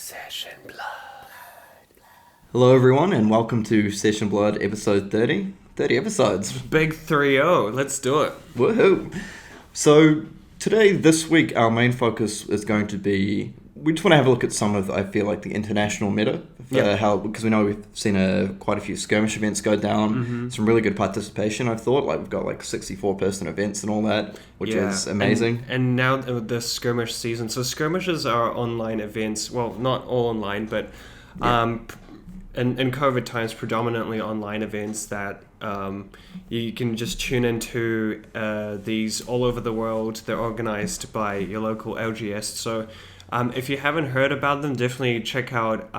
Session Blood. Hello everyone and welcome to Session Blood episode 30. 30 episodes. Big 3-0. Let's do it. Woohoo! So this week, our main focus is going to be, we just want to have a look at some of, I feel like, the international meta. Because we know we've seen quite a few skirmish events go down. Some really good participation, I thought. Like, we've got like 64-person events and all that, which is amazing. And now the skirmish season. So skirmishes are online events. Well, not all online, but in COVID times, predominantly online events that you can just tune into these all over the world. They're organized by your local LGS. So if you haven't heard about them, definitely check out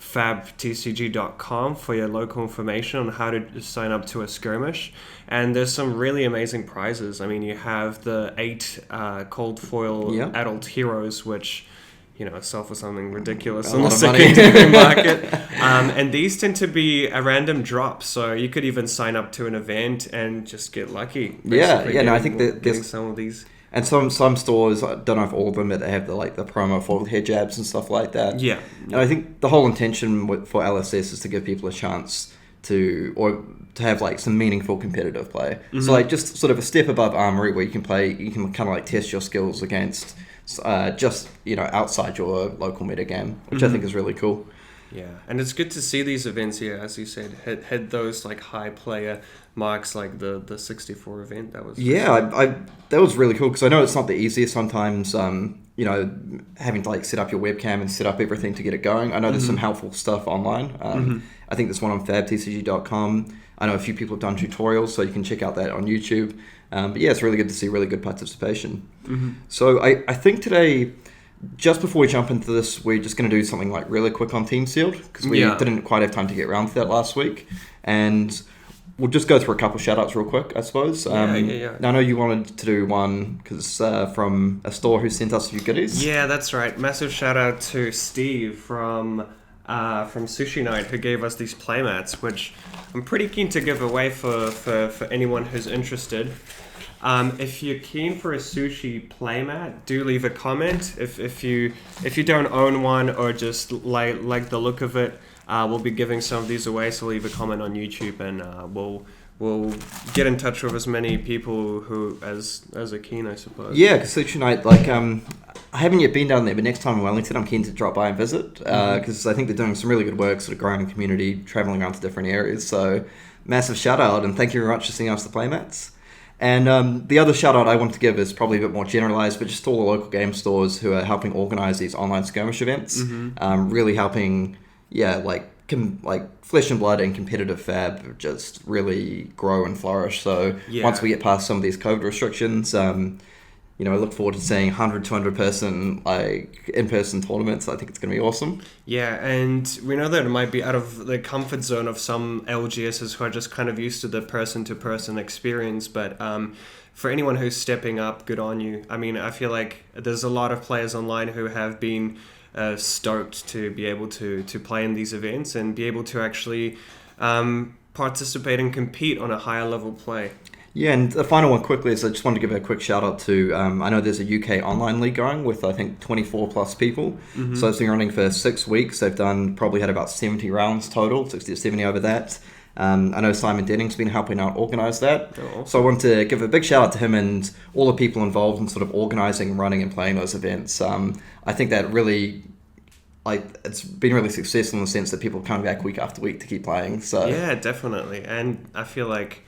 fabtcg.com for your local information on how to sign up to a skirmish. And there's some really amazing prizes. I mean, you have the 8 cold foil adult heroes, which sell for something ridiculous on the secondary market. And these tend to be a random drop, so you could even sign up to an event and just get lucky. I think that there's some of these. And some stores, I don't know if all of them, but they have the promo for head jabs and stuff like that. Yeah. And I think the whole intention for LSS is to give people a chance to have some meaningful competitive play. So just sort of a step above Armory where you can kind of test your skills against outside your local metagame, which I think is really cool. Yeah, and it's good to see these events here, as you said, hit those high player marks, like the 64 event. That was that was really cool, because I know it's not the easiest sometimes. Having to set up your webcam and set up everything to get it going. I know there's some helpful stuff online. I think there's one on fabtcg.com. I know a few people have done tutorials, so you can check out that on YouTube. But yeah, it's really good to see really good participation. So I think today, just before we jump into this, we're just going to do something really quick on Team Sealed, because we didn't quite have time to get around to that last week. And we'll just go through a couple shout-outs real quick, I suppose. Now, I know you wanted to do one because from a store who sent us a few goodies. Yeah, that's right. Massive shout-out to Steve from Sushi Night, who gave us these playmats, which I'm pretty keen to give away for anyone who's interested. If you're keen for a sushi playmat, do leave a comment. If you don't own one or just like the look of it, we'll be giving some of these away. So leave a comment on YouTube, and we'll get in touch with as many people who as are keen, I suppose. Yeah, because Sushi Night, I haven't yet been down there, but next time in Wellington, I'm keen to drop by and visit, because I think they're doing some really good work, sort of growing a community, traveling around to different areas. So massive shout out, and thank you very much for sending us the playmats. And the other shout out I want to give is probably a bit more generalized, but just all the local game stores who are helping organize these online skirmish events, really helping, Flesh and Blood and competitive fab just really grow and flourish. So once we get past some of these COVID restrictions, I look forward to seeing 100, 200 person in-person tournaments. I think it's going to be awesome. Yeah, and we know that it might be out of the comfort zone of some LGSs who are just kind of used to the person-to-person experience, but for anyone who's stepping up, good on you. I mean, I feel like there's a lot of players online who have been stoked to be able to play in these events and be able to actually participate and compete on a higher level play. Yeah, and the final one quickly is I just wanted to give a quick shout out to, I know there's a UK online league going with, I think, 24 plus people. So it's been running for 6 weeks. They've probably had about 70 rounds total, 60 or 70 over that. I know Simon Denning's been helping out organise that. Oh. So I want to give a big shout out to him and all the people involved in sort of organising, running and playing those events. I think that really, it's been really successful in the sense that people come back week after week to keep playing. So yeah, definitely. And I feel like,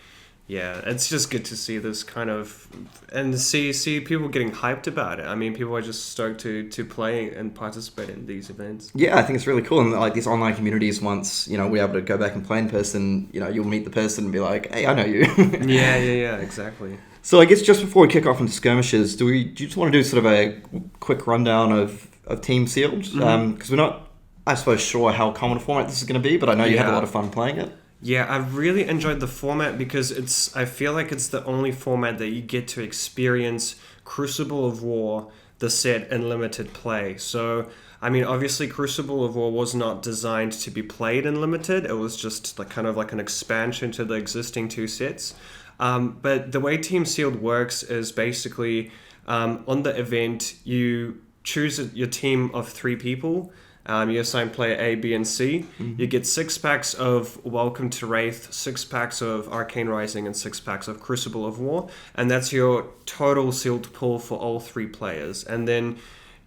it's just good to see this kind of, and see people getting hyped about it. I mean, people are just stoked to play and participate in these events. Yeah, I think it's really cool. And these online communities, once, we're able to go back and play in person, you'll meet the person and be like, hey, I know you. Yeah, exactly. So I guess just before we kick off into skirmishes, do you just want to do sort of a quick rundown of Team Sealed? Because we're not, I suppose, sure how common a format this is going to be, but I know you had a lot of fun playing it. Yeah, I've really enjoyed the format because I feel like it's the only format that you get to experience Crucible of War, the set, in limited play. So, I mean, obviously Crucible of War was not designed to be played in limited. It was just kind of like an expansion to the existing 2 sets. But the way Team Sealed works is basically on the event, you choose your team of 3 people. You assign player A, B, and C. You get 6 packs of Welcome to Wraith, 6 packs of Arcane Rising, and 6 packs of Crucible of War. And that's your total sealed pool for all 3 players. And then,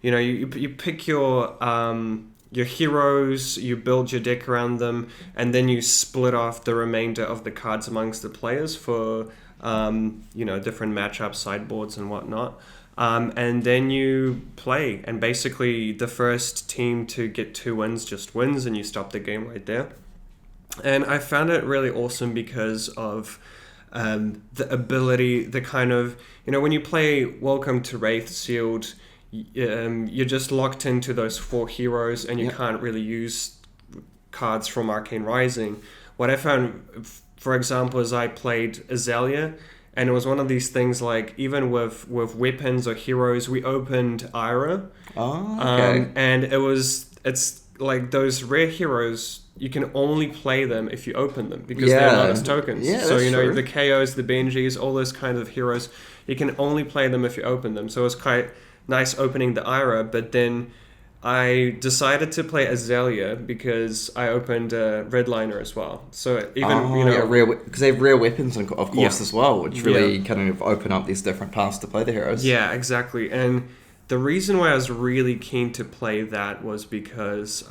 you pick your heroes, you build your deck around them, and then you split off the remainder of the cards amongst the players for, different matchups, sideboards, and whatnot. And then you play, and basically the first team to get 2 wins just wins, and you stop the game right there. And I found it really awesome because of the ability, the kind of, when you play Welcome to Wraith Sealed, you're just locked into those 4 heroes, and you can't really use cards from Arcane Rising. What I found, for example, is I played Azalea. And it was one of these things like, even with weapons or heroes, we opened Ira. Oh, okay. And it's like those rare heroes, you can only play them if you open them because they're not as tokens. Yeah, so, true. the KOs, the Benjis, all those kind of heroes, you can only play them if you open them. So it was quite nice opening the Ira, but then I decided to play Azalea because I opened Redliner as well. So even because they have rare weapons, of course, as well, which really kind of open up these different paths to play the heroes. Yeah, exactly. And the reason why I was really keen to play that was because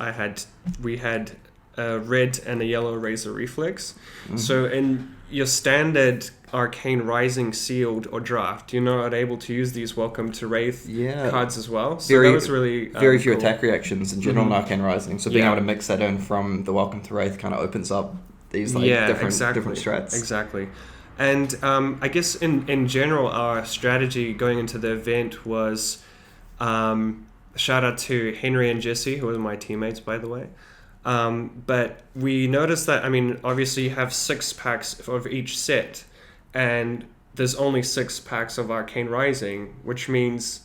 we had a red and a yellow Razor Reflex. So in your standard Arcane Rising sealed or draft, you're not able to use these Welcome to Wraith cards as well. So that was really very few attack reactions in general in Arcane Rising. So being able to mix that in from the Welcome to Wraith kind of opens up these different strats. Exactly. And I guess in general, our strategy going into the event was shout out to Henry and Jesse, who are my teammates, by the way. But we noticed that, obviously you have 6 packs of each set, and there's only 6 packs of Arcane Rising, which means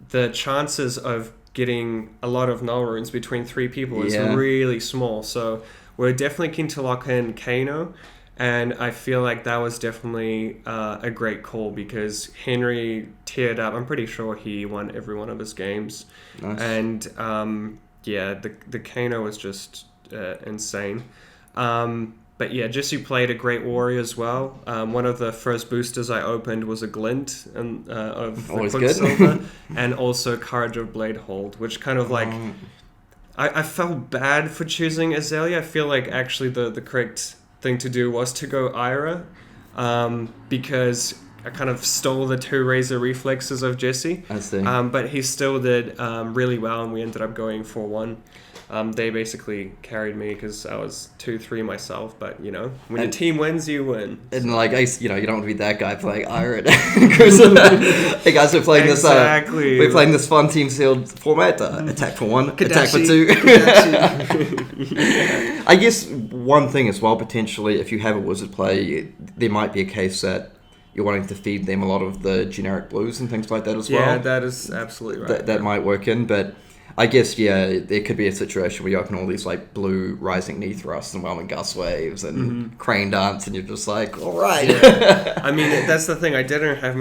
the chances of getting a lot of null runes between 3 people is really small. So we're definitely keen to lock in Kano, and I feel like that was definitely a great call because Henry teared up. I'm pretty sure he won every one of his games. Nice. And the Kano was just insane. But yeah, Jesse played a great warrior as well. One of the first boosters I opened was a Glint of the Quicksilver, and also Courage of Blade Hold, which kind of like... I felt bad for choosing Azalea. I feel like actually the correct thing to do was to go Ira, because I kind of stole the 2 Razor Reflexes of Jesse. I see. But he still did really well, and we ended up going 4-1. They basically carried me because I was 2-3 myself, but when your team wins, you win. And you don't want to be that guy playing Iron. Hey guys, we're playing this. We're playing this fun team sealed format. Attack for 1, attack for 2. I guess one thing as well, potentially, if you have a wizard play, there might be a case that you're wanting to feed them a lot of the generic blues and things like that as well. Yeah, that is absolutely right. That might work in, but I guess, there could be a situation where you open all these, like, blue Rising Knee Thrusts and Whelming Gust Waves and Crane Dance, and you're just like, all right. Yeah. That's the thing. We didn't have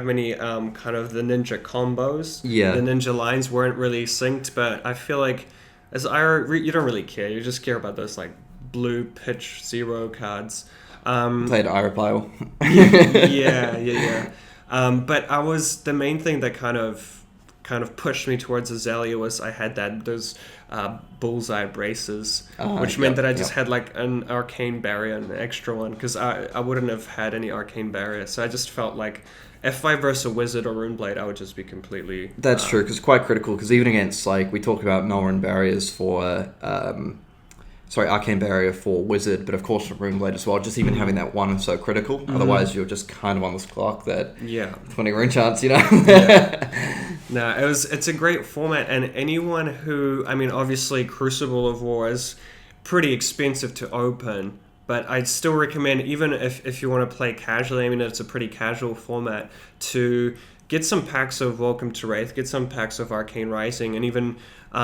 many kind of the ninja combos. Yeah. The ninja lines weren't really synced, but I feel like as Ira, you don't really care. You just care about those, like, blue pitch 0 cards. Played Ira Pile. Yeah. But the main thing that kind of pushed me towards Azalea was I had those bullseye braces, which meant that I just had like an arcane barrier, an extra one, because I wouldn't have had any arcane barrier. So I just felt like if I versus a wizard or runeblade, I would just be completely... That's true, because it's quite critical, because even against, like, we talk about null rune barriers for... arcane barrier for wizard, but of course for runeblade as well. Just even having that one is so critical. Otherwise, you're just kind of on this clock that 20 rune chance, No, it's a great format, and anyone who, obviously Crucible of War is pretty expensive to open, but I'd still recommend, even if you want to play casually, it's a pretty casual format, to get some packs of Welcome to Wraith, get some packs of Arcane Rising, and even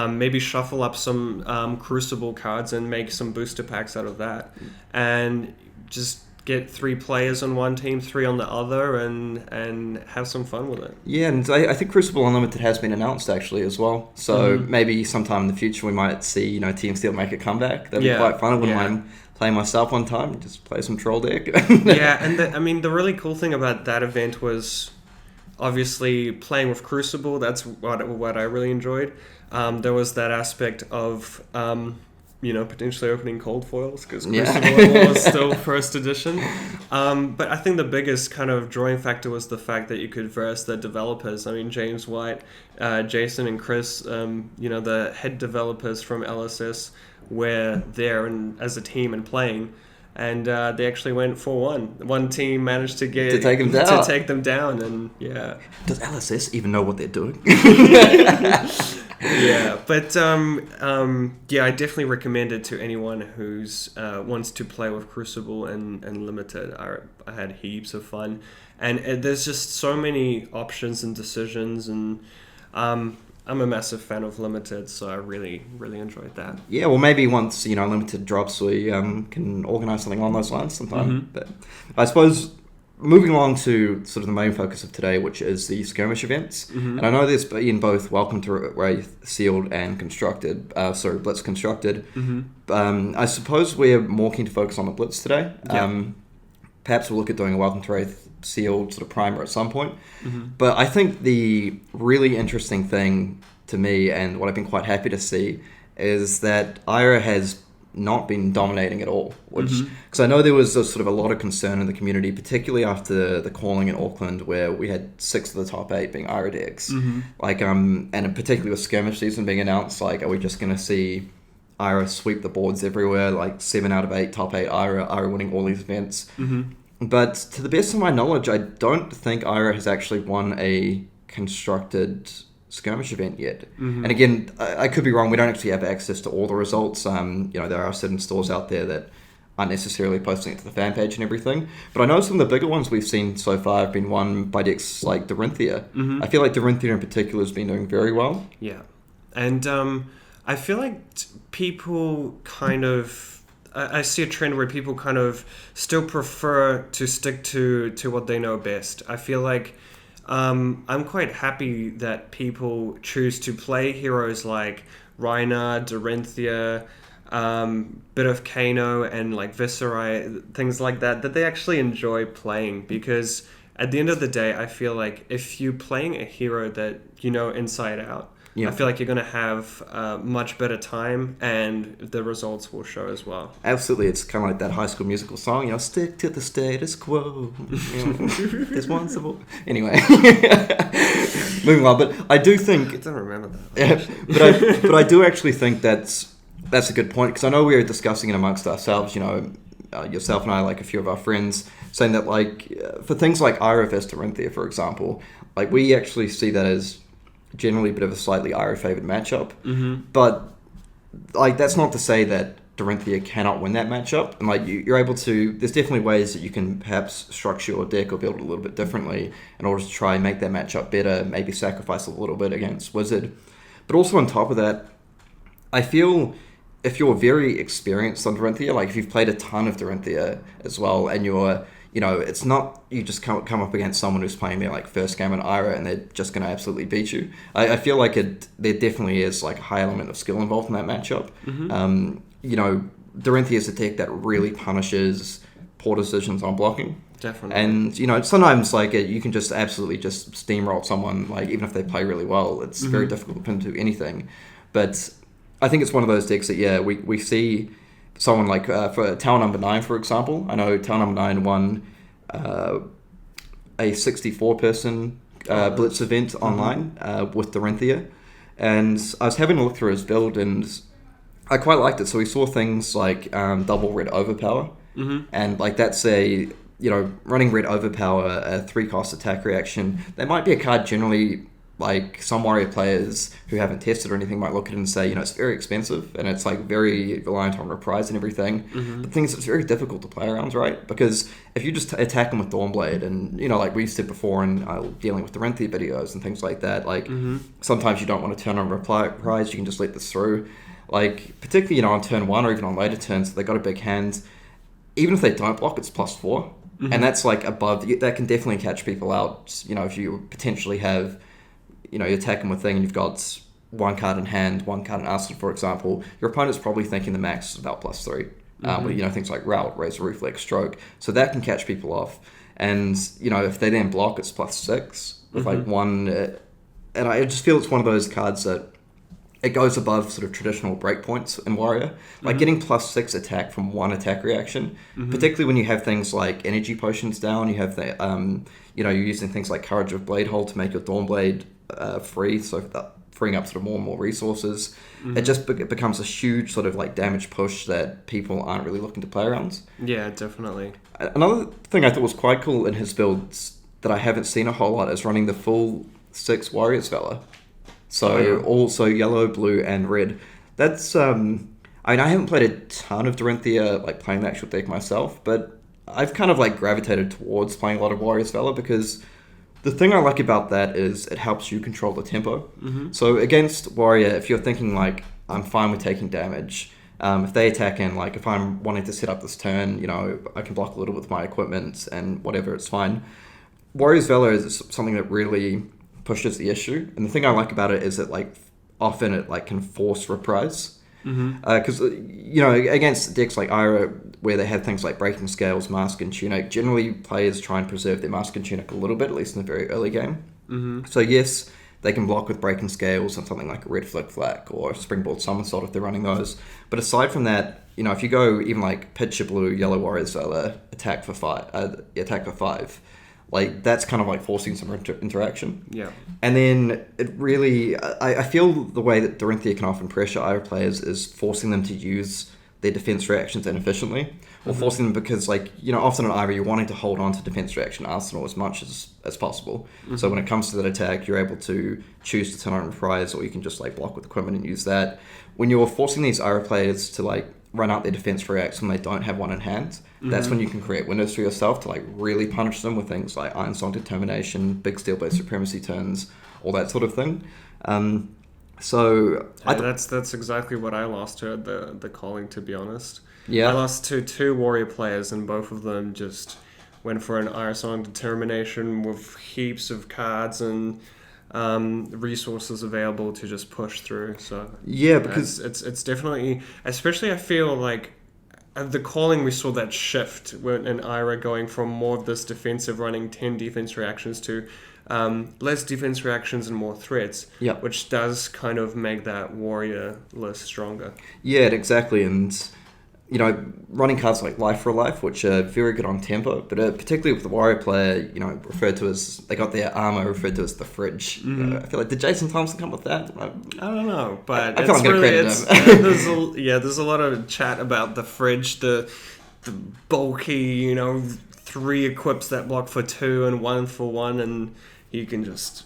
maybe shuffle up some Crucible cards and make some booster packs out of that. And just get 3 players on one team, 3 on the other, and have some fun with it. Yeah, and I think Crucible Unlimited has been announced actually as well. So maybe sometime in the future we might see Team Steel make a comeback. That'd be quite fun. I wouldn't mind playing myself one time, just play some troll deck. Yeah, and the really cool thing about that event was obviously playing with Crucible. That's what I really enjoyed. There was that aspect of potentially opening cold foils because Crucible was still first edition. But I think the biggest kind of drawing factor was the fact that you could verse the developers. I mean, James White, Jason and Chris, the head developers from LSS were there and as a team and playing. And they actually went 4-1. One team managed to take them down, and yeah. Does LSS even know what they're doing? Yeah, but I definitely recommend it to anyone who's wants to play with Crucible and Limited. I had heaps of fun, and there's just so many options and decisions, and I'm a massive fan of Limited, so I really, really enjoyed that. Yeah, well, maybe once Limited drops, we can organise something along those lines sometime. But I suppose moving along to sort of the main focus of today, which is the skirmish events, and I know there's been both Welcome to Wraith sealed and constructed. Blitz constructed. I suppose we're more keen to focus on the Blitz today. Perhaps we'll look at doing a Welcome to Wraith sealed sort of primer at some point. But I think the really interesting thing to me, and what I've been quite happy to see, is that Ira has not been dominating at all. Because I know there was a lot of concern in the community, particularly after the calling in Auckland, where we had 6 of the top 8 being Ira decks. And particularly with skirmish season being announced, are we just going to see Ira sweep the boards everywhere? 7 out of 8 top 8 Ira winning all these events. But to the best of my knowledge, I don't think Ira has actually won a constructed skirmish event yet. And again, I could be wrong. We don't actually have access to all the results. There are certain stores out there that aren't necessarily posting it to the fan page and everything. But I know some of the bigger ones we've seen so far have been won by decks like Dorinthea. I feel like Dorinthea in particular has been doing very well. Yeah. And I feel like people kind of... I see a trend where people kind of still prefer to stick to what they know best. I feel like I'm quite happy that people choose to play heroes like Rhina, Dorinthea, bit of Kano, and like Viserai, things like that they actually enjoy playing, because at the end of the day, I feel like if you're playing a hero that you know inside out, I feel like you're going to have a much better time, and the results will show as well. Absolutely. It's kind of like that High School Musical song, stick to the status quo. There's one syllable. Anyway. Moving on. But I do think... I don't remember that. Yeah, but I do actually think that's a good point, because I know we were discussing it amongst ourselves, yourself and I, like a few of our friends, saying that for things like Ira vs Dorinthea, for example, we actually see that as generally a bit of a slightly Ira favoured matchup. But that's not to say that Dorinthea cannot win that matchup. And you're able to, there's definitely ways that you can perhaps structure your deck or build it a little bit differently in order to try and make that matchup better, maybe sacrifice a little bit against Wizard. But also on top of that, I feel if you're very experienced on Dorinthea, if you've played a ton of Dorinthea as well, and you're it's not you just come up against someone who's playing their first game in Ira and they're just going to absolutely beat you. I feel like there definitely is a high element of skill involved in that matchup. Dorinthea is a deck that really punishes poor decisions on blocking. Definitely. And sometimes you can just absolutely just steamroll someone, even if they play really well. It's very difficult to pin to anything. But I think it's one of those decks that we see someone for Tower Number 9, for example. I know Tower Number 9 won a 64-person Blitz event online with Dorinthea. And I was having a look through his build, and I quite liked it. So we saw things like double red overpower. And that's running red overpower, a 3-cost attack reaction. That might be a card generally... some Warrior players who haven't tested or anything might look at it and say, it's very expensive and it's very reliant on reprise and everything. But the thing is, it's very difficult to play around, right? Because if you just attack them with Dawnblade and, we said before in dealing with the Dorinthea videos and things like that, sometimes you don't want to turn on reprise, you can just let this through. Particularly, on turn 1 or even on later turns, they got a big hand. even if they don't block, it's +4. And that's like above, that can definitely catch people out. You know, if you potentially have, you know, you're attacking with thing and you've got one card in hand, one card in arsenal, for example, your opponent's probably thinking the max is about +3. With, you know, things like route, razor, reflex, stroke. So that can catch people off. And, you know, if they then block, it's +6 with like one. And I just feel it's one of those cards that it goes above sort of traditional breakpoints in Warrior. Like getting +6 attack from one attack reaction, particularly when you have things like energy potions down, you have the, you know, you're using things like Courage of Bladehold to make your Dawnblade free, so that freeing up sort of more and more resources. It just becomes a huge sort of like damage push that people aren't really looking to play around. Yeah, definitely. Another thing I thought was quite cool in his builds that I haven't seen a whole lot is running the full 6 Warriors Valor. So also yellow, blue, and red. That's I mean, I haven't played a ton of Dorinthea, like playing the actual deck myself, but I've kind of like gravitated towards playing a lot of Warriors Valor because the thing I like about that is it helps you control the tempo. So against Warrior, if you're thinking like, I'm fine with taking damage, if they attack in, like if I'm wanting to set up this turn, you know, I can block a little with my equipment and whatever, it's fine. Warriors Valor is something that really pushes the issue, and the thing I like about it is that like often it like can force reprise, because you know, against decks like Ira where they have things like Breaking Scales, Mask, and Tunic, generally players try and preserve their Mask and Tunic a little bit, at least in the very early game. So yes, they can block with Breaking Scales and something like a Red Flick Flack or Springboard Somersault if they're running those, but aside from that, you know, if you go even like Picture Blue, Yellow Warriors Valor, attack for 5, like that's kind of like forcing some interaction. Yeah. And then it really, I feel the way that Dorinthea can often pressure Ira players is forcing them to use their defense reactions inefficiently, or forcing them because, like, you know, often in Ira you're wanting to hold on to defense reaction arsenal as much as possible. So when it comes to that attack, you're able to choose to turn on reprise, or you can just like block with equipment and use that. When you're forcing these Ira players to like run out their defense reacts when they don't have one in hand, that's when you can create windows for yourself to like really punish them with things like Iron Song Determination, big Steel-based Supremacy turns, all that sort of thing. That's exactly what I lost to the calling, to be honest. Yeah. I lost to 2 Warrior players, and both of them just went for an Iron Song Determination with heaps of cards and resources available to just push through. So yeah, because it's definitely, especially I feel like the calling, we saw that shift in Ira going from more of this defensive, running 10 defense reactions to less defense reactions and more threats, which does kind of make that warrior list stronger. Yeah, exactly. And you know, running cards like Life for Life, which are very good on tempo, but particularly with the warrior player, you know, referred to as, they got their armor referred to as the fridge. I feel like, did Jason Thompson come with that? I don't know, but I feel I'm going to credit him. There's a lot of chat about the fridge, the bulky, you know, 3 equips that block for 2 and 1 for 1, and you can just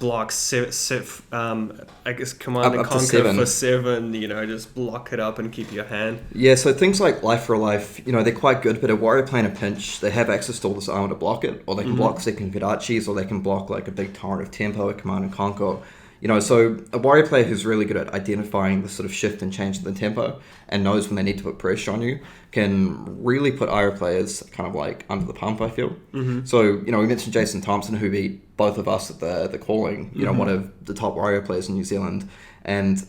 block I guess Command and Conquer for 7, you know, just block it up and keep your hand. Yeah, so things like Life for Life, you know, they're quite good, but a warrior playing a pinch, they have access to all this armor to block it, or they can block second Kodachis, or they can block like a big torrent of tempo, a Command and Conquer. You know, so a warrior player who's really good at identifying the sort of shift and change in the tempo and knows when they need to put pressure on you can really put Ira players kind of like under the pump, I feel. So, you know, we mentioned Jason Thompson, who beat both of us at the calling, you know, one of the top warrior players in New Zealand. And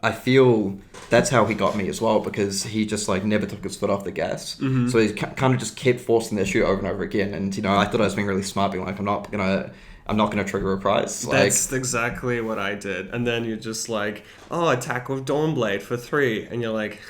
I feel that's how he got me as well, because he just like never took his foot off the gas. So he kind of just kept forcing the issue over and over again. And, you know, I thought I was being really smart, being like, I'm not going to trigger a prize. That's exactly what I did. And then you're just like, oh, attack with Dawnblade for 3. And you're like,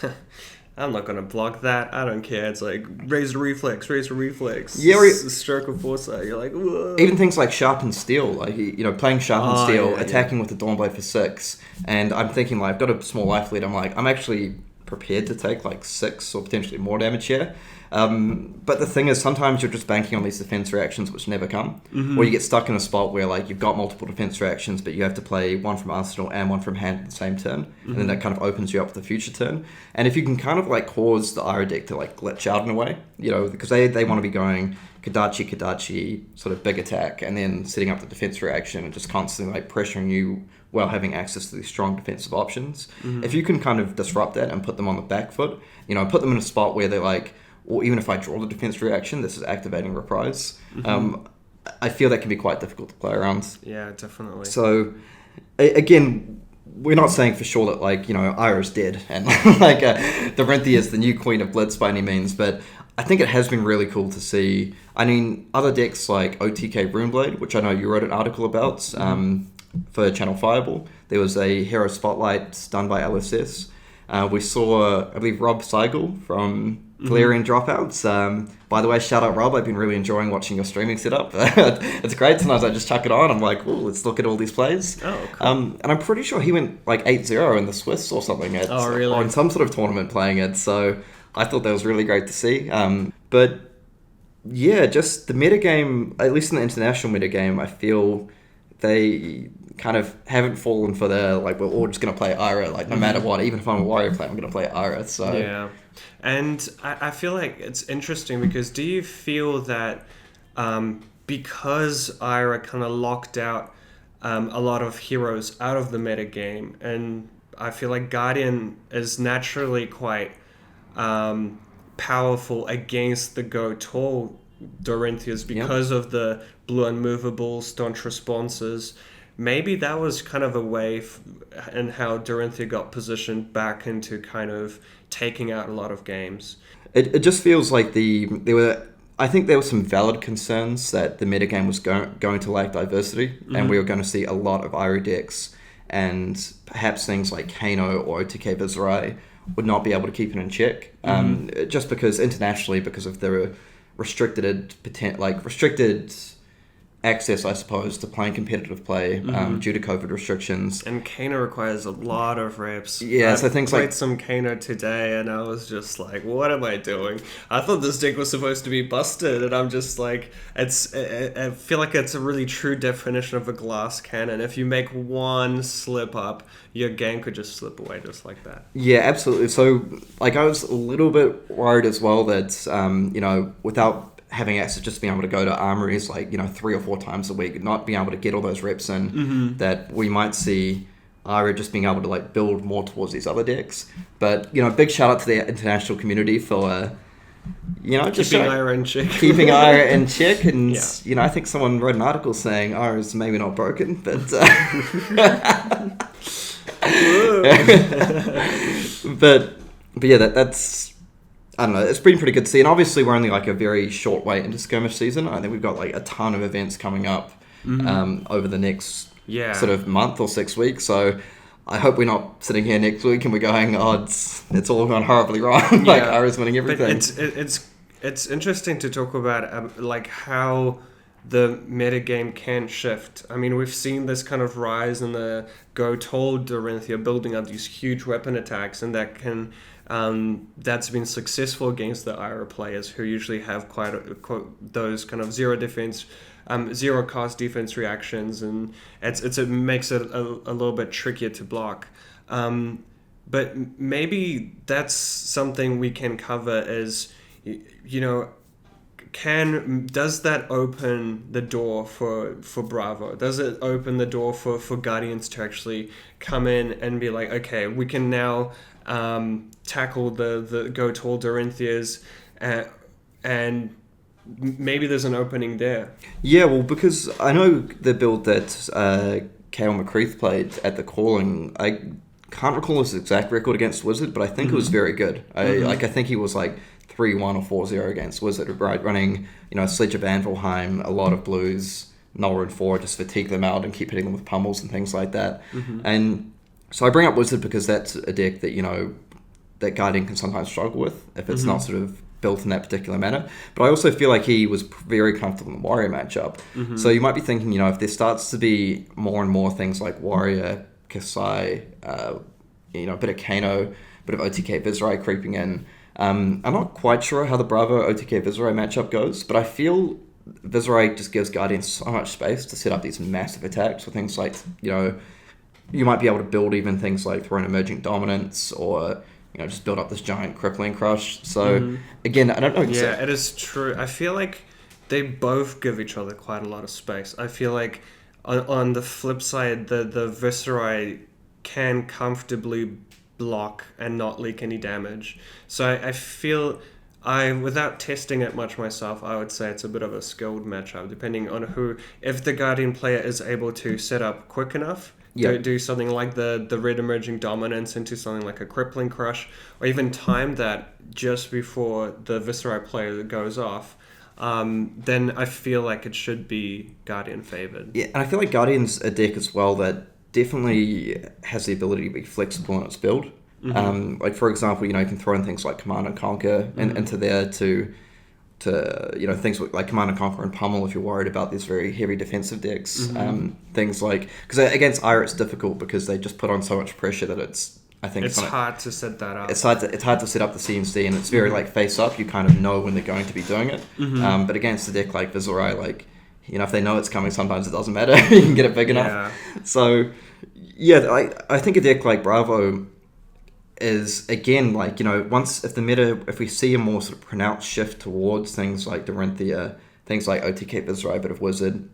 I'm not going to block that. I don't care. It's like, razor reflex. Yeah, stroke of foresight. You're like, whoa. Even things like Sharpened Steel, like, you know, playing Sharpened Steel, attacking with the Dawnblade for 6. And I'm thinking, like, I've got a small life lead. I'm like, I'm actually prepared to take like 6 or potentially more damage here. But the thing is, sometimes you're just banking on these defense reactions which never come, or you get stuck in a spot where like you've got multiple defense reactions, but you have to play one from arsenal and one from hand at the same turn, and then that kind of opens you up for the future turn. And if you can kind of like cause the Ira deck to like glitch out in a way, you know, because they want to be going Kodachi, sort of big attack, and then setting up the defense reaction and just constantly like pressuring you while having access to these strong defensive options. If you can kind of disrupt that and put them on the back foot, you know, put them in a spot where they're like, or even if I draw the defense reaction, this is activating Reprise. I feel that can be quite difficult to play around. Yeah, definitely. So, again, we're not saying for sure that, like, you know, Ira's dead and, like, Dorinthea is the new queen of Blitz by any means, but I think it has been really cool to see. I mean, other decks like OTK Runeblade, which I know you wrote an article about for Channel Fireball. There was a Hero Spotlight done by LSS. We saw, I believe, Rob Seigel from Valerian Dropouts. By the way, shout out Rob. I've been really enjoying watching your streaming setup. It's great. Sometimes I just chuck it on. I'm like, oh, let's look at all these plays. Oh, cool. And I'm pretty sure he went like 8-0 in the Swiss or something. Oh, really? Or in some sort of tournament playing it. So I thought that was really great to see. But yeah, just the metagame, at least in the international metagame, I feel they kind of haven't fallen for the, like, we're all just going to play Ira, like, no matter what. Even if I'm a Warrior player, I'm going to play Ira. So yeah. And I feel like it's interesting because do you feel that because Ira kind of locked out a lot of heroes out of the metagame, and I feel like Guardian is naturally quite powerful against the Go Tall Dorintheas because of the blue unmovable staunch responses. Maybe that was kind of a way in how Dorinthea got positioned back into kind of taking out a lot of games. It just feels like I think there were some valid concerns that the metagame was going to lack diversity, and we were going to see a lot of Ira decks, and perhaps things like Kano or OTK Viserai would not be able to keep it in check, just because internationally, because of the restricted access, I suppose, to playing competitive play due to COVID restrictions. And Kano requires a lot of reps. Yeah, so things I played like some Kano today, and I was just like, what am I doing? I thought this deck was supposed to be busted, and I'm just like, I feel like it's a really true definition of a glass cannon. If you make one slip up, your game could just slip away just like that. Yeah, absolutely. So, like, I was a little bit worried as well that, you know, without having access, just being able to go to armories like, you know, 3 or 4 times a week, not being able to get all those reps in, that we might see Ira just being able to, like, build more towards these other decks. But, you know, big shout out to the international community for, you know, just keeping Ira in check. Keeping Ira in check. And, you know, I think someone wrote an article saying Ira's maybe not broken, but but yeah, that's, I don't know, it's been pretty good to see. And obviously we're only like a very short way into skirmish season. I think we've got like a ton of events coming up over the next sort of month or 6 weeks. So I hope we're not sitting here next week and we're going, oh, it's all gone horribly wrong. Like Ira's winning everything. But it's interesting to talk about like how the metagame can shift. I mean, we've seen this kind of rise in the Go Tall Dorinthea building up these huge weapon attacks, and that can that's been successful against the Ira players who usually have quite those kind of zero cost defense reactions, and it makes it a little bit trickier to block. But maybe that's something we can cover is, you know, does that open the door for Bravo? Does it open the door for Guardians to actually come in and be like, okay, we can now tackle the Go Tall Dorintheas, and maybe there's an opening there. Yeah, well, because I know the build that Karol McCreath played at the Calling, I can't recall his exact record against Wizard, but I think it was very good. I think he was like 3-1 or 4-0 against Wizard, right? Running, you know, Sledge of Anvilheim, a lot of blues, Null Rune 4, just fatigue them out and keep hitting them with pummels and things like that. And so I bring up Wizard because that's a deck that, you know, that Guardian can sometimes struggle with if it's not sort of built in that particular manner. But I also feel like he was very comfortable in the Warrior matchup. So you might be thinking, you know, if there starts to be more and more things like Warrior, Kasai, you know, a bit of Kano, a bit of OTK Viserai creeping in, I'm not quite sure how the Bravo OTK Viserai matchup goes, but I feel Viserai just gives Guardians so much space to set up these massive attacks with things like, you know, you might be able to build even things like Throne Emerging Dominance, or, you know, just build up this giant crippling crush. So again, I don't know. Yeah, it is true. I feel like they both give each other quite a lot of space. I feel like on the flip side, the Viserai can comfortably block and not leak any damage. So I feel Without testing it much myself, I would say it's a bit of a skilled matchup, depending on if the Guardian player is able to set up quick enough, do something like the red emerging dominance into something like a crippling crush, or even time that just before the Viserai player goes off, then I feel like it should be Guardian favored. Yeah, and I feel like Guardian's a deck as well that definitely has the ability to be flexible in its build. Like for example, you can throw in things like Command and Conquer into there to things like Command and Conquer and Pummel if you're worried about these very heavy defensive decks. Things like, because against Ira it's difficult because they just put on so much pressure that it's hard to set that up. It's hard to set up the CNC, and it's very like face up. You kind of know when they're going to be doing it. But against a deck like Viserai, like if they know it's coming, sometimes it doesn't matter. You can get it big enough. So yeah, I think a deck like Bravo is, again, like, if we see a more sort of pronounced shift towards things like Dorinthea, things like OTK Viserai, bit of Wizard,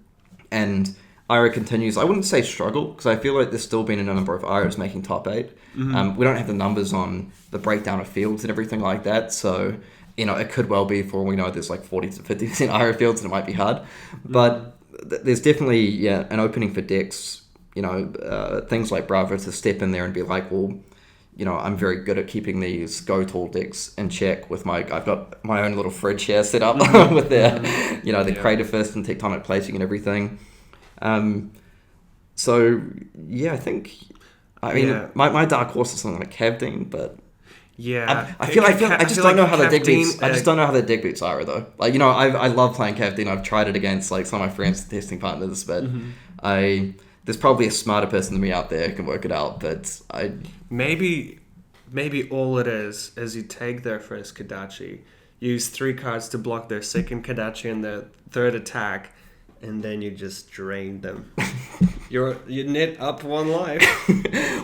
and Ira continues, I wouldn't say struggle, because I feel like there's still been a number of Iras making top 8. We don't have the numbers on the breakdown of fields and everything like that, so, it could well be, for all we know, there's like 40 to 50% Ira fields, and it might be hard. But there's definitely, an opening for decks, things like Bravo to step in there and be like, well, I'm very good at keeping these go-tall decks in check with I've got my own little fridge here set up with their, the Crater Fist and Tectonic Plating and everything. So, yeah, I think, my dark horse is something like Cavdine, but I just don't know how the deck beats. I just don't know how the deck beats Ira though. Like, I love playing Cavdine. I've tried it against like some of my friends, testing partners, but there's probably a smarter person than me out there who can work it out. But maybe all it is you take their first Kodachi, use 3 cards to block their second Kodachi and their third attack, and then you just drain them. You net up 1 life.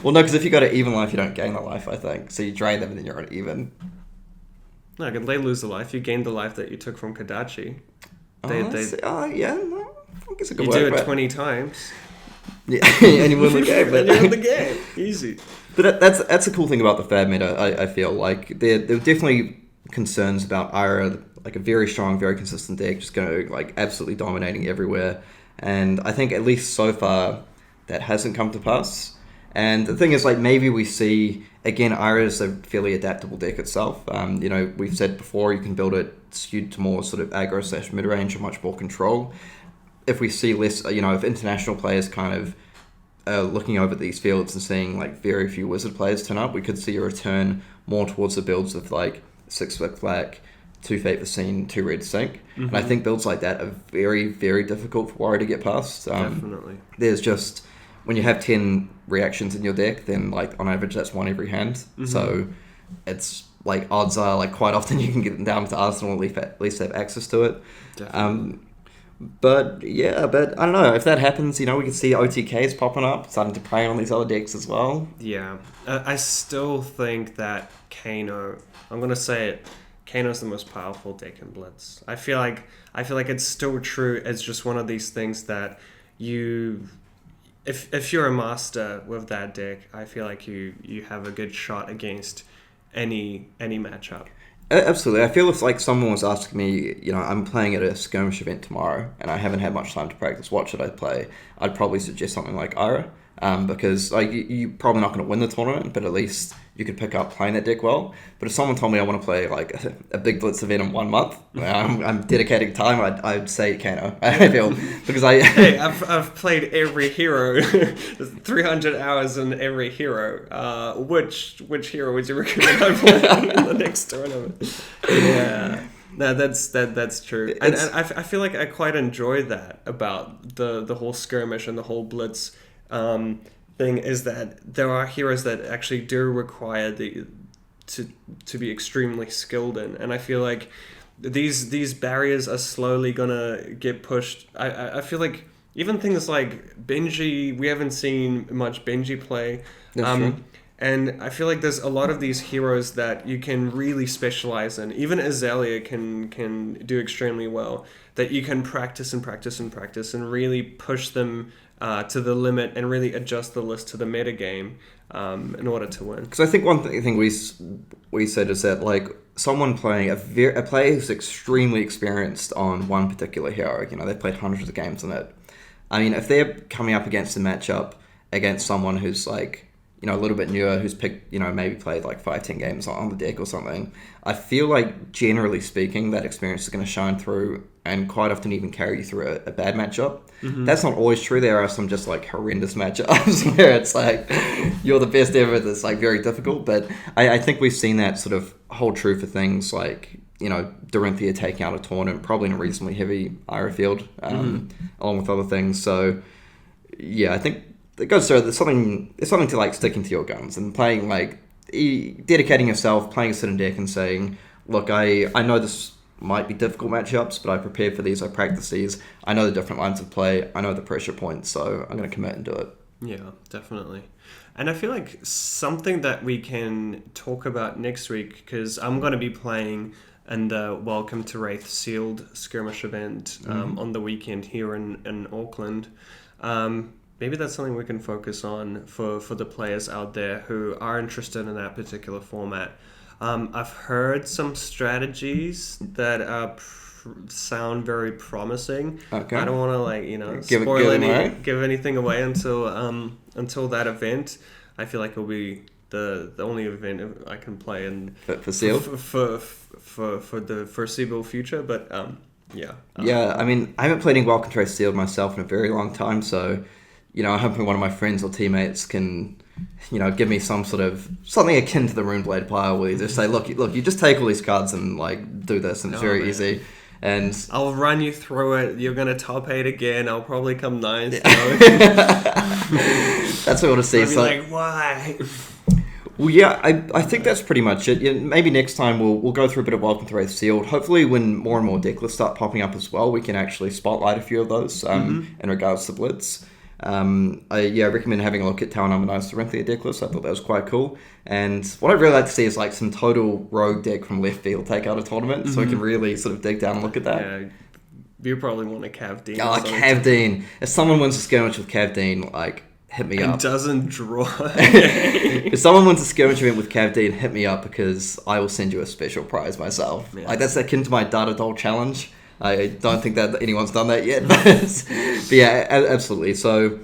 Well, no, because if you got an even life, you don't gain a life, I think. So you drain them and then you're on even. No, they lose a life. You gain the life that you took from Kodachi. Yeah, no, I guess it could you work. You do it 20 times. Yeah, and you win the game. And you win the game. Easy. But that's a cool thing about the Fab meta, I feel. Like, there are definitely concerns about Ira, like a very strong, very consistent deck, just going to, like, absolutely dominating everywhere. And I think at least so far that hasn't come to pass. And the thing is, like, maybe we see, again, Ira is a fairly adaptable deck itself. We've said before, you can build it skewed to more sort of aggro / mid-range or much more control. If we see less, if international players kind of looking over these fields and seeing like very few Wizard players turn up, we could see a return more towards the builds of like 6 Flick Black, 2 Fate the Scene, 2 Red Sync. And I think builds like that are very, very difficult for Warrior to get past. Definitely. There's just, when you have 10 reactions in your deck, then like on average that's 1 every hand. So it's like odds are like quite often you can get them down to Arsenal, at least have access to it. Definitely. But I don't know, if that happens, we can see OTKs popping up, starting to prey on these other decks as well. Yeah, I still think that Kano, I'm going to say it, Kano's the most powerful deck in Blitz. I feel like it's still true. It's just one of these things that if you're a master with that deck, I feel like you have a good shot against any matchup. Absolutely. I feel if like someone was asking me, I'm playing at a skirmish event tomorrow and I haven't had much time to practice, what should I play? I'd probably suggest something like Ira, because like you're probably not going to win the tournament, but at least you could pick up playing that deck well. But if someone told me I want to play like a big Blitz event in 1 month, I'm dedicating time, I'd say Kano. I feel, because I've played every hero, 300 hours in every hero. Which hero would you recommend I play in the next tournament? Yeah. No, that's true. And I feel like I quite enjoy that about the whole skirmish and the whole Blitz thing, is that there are heroes that actually do require to be extremely skilled in, and I feel like these barriers are slowly gonna get pushed. I feel like even things like Benji, we haven't seen much Benji play. That's true. And I feel like there's a lot of these heroes that you can really specialize in. Even Azalea can do extremely well. That you can practice and practice and practice and really push them to the limit and really adjust the list to the metagame in order to win. Because I think one thing we said is that like someone playing a player who's extremely experienced on one particular hero, they've played hundreds of games on it. I mean, if they're coming up against a matchup against someone who's like, a little bit newer, who's picked, maybe played like 5-10 games on the deck or something, I feel like generally speaking, that experience is going to shine through and quite often even carry you through a bad matchup. Mm-hmm. That's not always true. There are some just like horrendous matchups where it's like you're the best ever. That's like very difficult. But I think we've seen that sort of hold true for things like, Dorinthea taking out a tournament, probably in a reasonably heavy Ira field, along with other things. So yeah, I think it goes to there's something to like sticking to your guns and playing like dedicating yourself, playing a certain deck and saying, look, I know this might be difficult matchups, but I prepared for these, I practice these, I know the different lines of play, I know the pressure points, so I'm going to commit and do it. Yeah, definitely. And I feel like something that we can talk about next week, because I'm going to be playing in the Welcome to Wraith sealed skirmish event on the weekend here in Auckland. Maybe that's something we can focus on for the players out there who are interested in that particular format. I've heard some strategies that sound very promising. Okay. I don't want to give anything away until that event. I feel like it'll be the only event I can play in for sealed for the foreseeable future. But yeah. I mean, I haven't played in Welcome to Wraith sealed myself in a very long time, so. I'm hoping one of my friends or teammates can, give me some sort of something akin to the Runeblade pile where you just say, look, you just take all these cards and like do this, and it's very easy. And I'll run you through it. You're gonna top 8 again. I'll probably come 9th. That's what I want to see. I'll be like, why? Well, yeah, I think that's pretty much it. Yeah, maybe next time we'll go through a bit of Welcome to Wraith sealed. Hopefully, when more and more deck lists start popping up as well, we can actually spotlight a few of those in regards to Blitz. I recommend having a look at Tower Number 9's Dorinthea deck list. I thought that was quite cool. And what I'd really like to see is like some total rogue deck from left field take out a tournament, so we can really sort of dig down and look at that. Yeah, you probably want a Cav Dean. Oh, Cav Dean. If someone wins a skirmish with Cav Dean, like, hit me up. It doesn't draw. If someone wins a skirmish event with Cav Dean, hit me up because I will send you a special prize myself. Yeah. Like, that's akin to my Data Doll challenge. I don't think that anyone's done that yet, but yeah, absolutely. So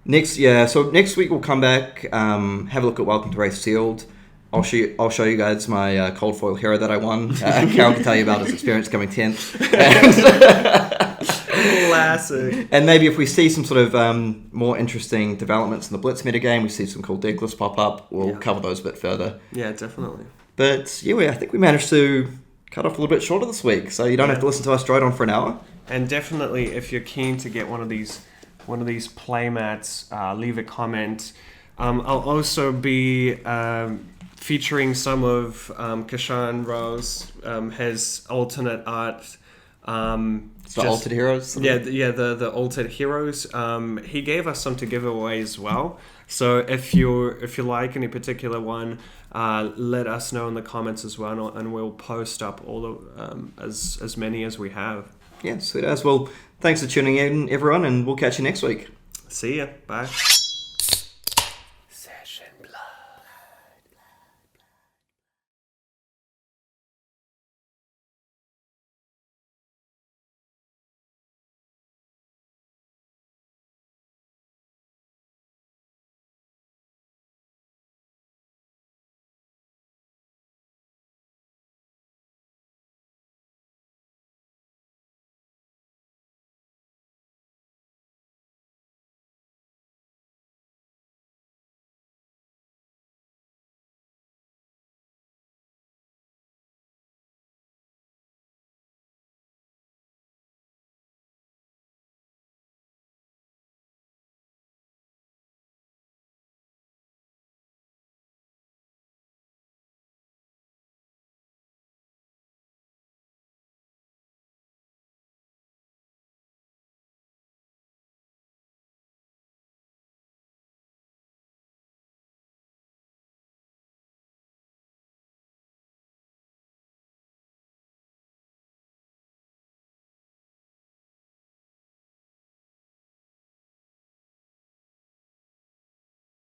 next week we'll come back, have a look at Welcome to Wraith sealed. I'll show you guys my cold foil hero that I won. Karol can tell you about his experience coming 10th. Classic. And maybe if we see some sort of more interesting developments in the Blitz metagame, we see some cool deck lists pop up, we'll cover those a bit further. Yeah, definitely. But yeah, I think we managed to cut off a little bit shorter this week, so you don't have to listen to us straight on for an hour. And definitely, if you're keen to get one of these playmats, leave a comment. I'll also be featuring some of Kashan Rose, his alternate art. Altered Heroes? The Altered Heroes. He gave us some to give away as well. So if you like any particular one, let us know in the comments as well, and we'll post up all of as many as we have. Yeah, sweet as. Well, thanks for tuning in, everyone, and we'll catch you next week. See ya. Bye.